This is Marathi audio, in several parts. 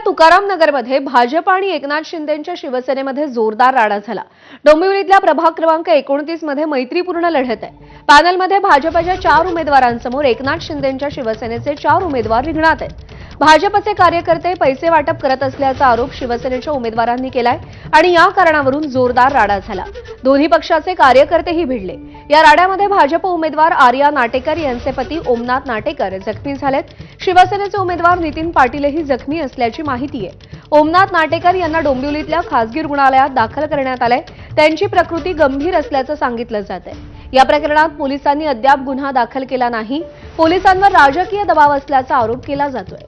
तुकाराम नगरमध्ये भाजप आणि एकनाथ शिंदेंच्या शिवसेनेमध्ये जोरदार राडा झाला। डोंबिवलीतल्या प्रभाग क्रमांक 29 मध्ये मैत्रीपूर्ण लढत आहे। पॅनलमध्ये भाजपच्या 4 उमेदवारांसमोर एकनाथ शिंदेंच्या शिवसेनेचे 4 उमेदवार रिंगणात आहेत। भाजपचे कार्यकर्ते पैसे वाटप करत असल्याचा आरोप शिवसेनेच्या उमेदवारांनी केलाय आणि या कारणावरून जोरदार राडा झाला। दोन्ही पक्षाचे कार्यकर्तेही भिडले। या राड्यामध्ये भाजप उमेदवार आर्या नाटेकर यांचे पती ओमनाथ नाटेकर जखमी झालेत। शिवसेनेचे उमेदवार नितीन पाटीलही जखमी असल्याची माहिती आहे। ओमनाथ नाटेकर यांना डोंबिवलीतल्या खासगी रुग्णालयात दाखल करण्यात आलंय। त्यांची प्रकृती गंभीर असल्याचं सांगितलं जातंय। या प्रकरणात पोलिसांनी अद्याप गुन्हा दाखल केला नाही। पोलिसांवर राजकीय दबाव असल्याचा आरोप केला जातोय।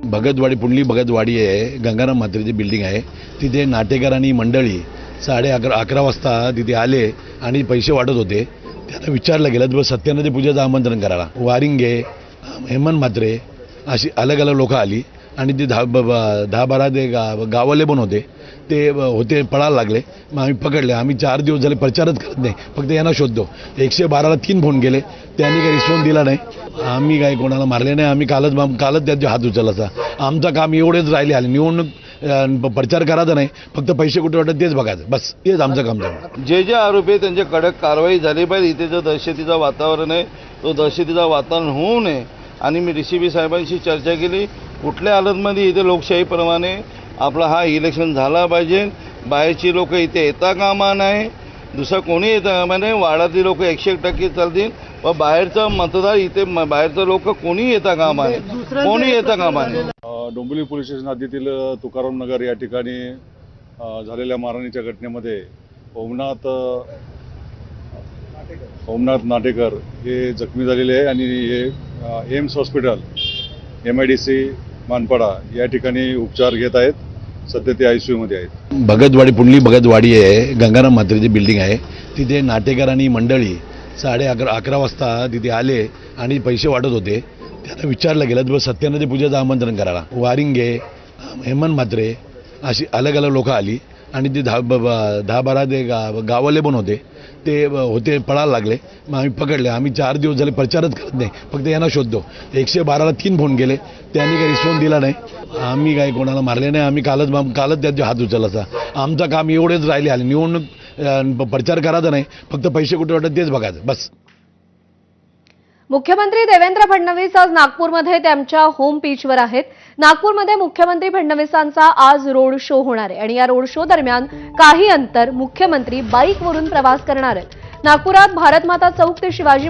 भगतवाडी पुंडली भगतवाडी आहे, गंगाराम म्हात्रेची बिल्डिंग आहे। तिथे नाटेकर आणि मंडळी 11:30 वाजता तिथे आले आणि पैसे वाटत होते। त्यांना विचारलं गेलं तर सत्यनारायण पूजेचं आमंत्रण करायला वारिंगे, हेमंत म्हात्रे अशी अलग अलग लोक आली आणि ते 10-12 ते गावाले पण होते। ते होते पळायला लागले। मग आम्ही पकडले। आम्ही 4 दिवस झाले प्रचारच करत नाही, फक्त यांना शोधतो। 112ला 3 फोन केले, त्यांनी काही रिस्पॉन्स दिला नाही। आम्ही काही कोणाला मारले नाही। आम्ही कालच त्यांचे हात उचलला। आमचं काम एवढेच राहिले आले, निवडणूक प्रचार करायचा नाही, फक्त पैसे कुठे वाटत तेच बघायचं, बस तेच आमचं काम झालं। जे आरोपी आहेत त्यांची कडक कारवाई झाली पाहिजे। इथे जो दहशतीचं वातावरण आहे तो दहशतीचं वातावरण होऊ नये। आणि मी ऋषी साहेबांशी चर्चा केली, कुठल्या हालतमध्ये इथे लोकशाहीप्रमाणे आपला हा इलेक्शन झाला पाहिजे। बाहेरची लोक इथे येता कामा नाही, दुसरं कोणी येता कामा नाही। वाडातली लोक 100% चालतील, व बाहेरचा मतदार इथे बाहेरचं लोक कोणी येता कामा नाही, कोणी येता कामा नाही। डोंबिवली पोलीस स्टेशन हद्दीतील तुकाराम नगर या ठिकाणी झालेल्या मारहाणीच्या घटनेमध्ये ओमनाथ नाटेकर हे जखमी झालेले आहे आणि हे एम्स हॉस्पिटल MIDC मानपाडा या ठिकाणी उपचार घेत आहेत। सध्या ते ICU मध्ये आहेत। भगतवाडी पुंडली भगतवाडी आहे, गंगाराम म्हात्रेची बिल्डिंग आहे। तिथे नाटेकर आणि मंडळी 11:30 वाजता तिथे आले आणि पैसे वाटत होते। त्यांना विचारलं गेलं तर सत्यनारायण पूजेचं आमंत्रण करायला वारिंगे, हेमंत म्हात्रे अशी अलग अलग लोक आली आणि ते 10-12 ते गावाले पण होते। ते होते पळायला लागले। मग आम्ही पकडले। आम्ही 4 दिवस झाले प्रचारच करत नाही, फक्त यांना शोधतो। 112ला 3 फोन केले, त्यांनी काही रिस्पॉन्स दिला नाही। आम्ही काही कोणाला मारले नाही। आम्ही कालच त्यांचे हात उचलला। आमचं काम एवढेच राहिले आले, निवडणूक प्रचार करायचा नाही, फक्त पैसे कुठे वाटत तेच बघायचं, बस। मुख्यमंत्री देवेंद्र फडणवीस आज नागपूरमध्ये त्यांच्या होम पिचवर आहेत। नागपूरमध्ये मुख्यमंत्री फडणवीसांचा आज रोड शो होणार आहे आणि या रोड शो दरम्यान काही अंतर मुख्यमंत्री बाईकवरून प्रवास करणार आहेत। नागपुरात भारतमाता चौक ते शिवाजी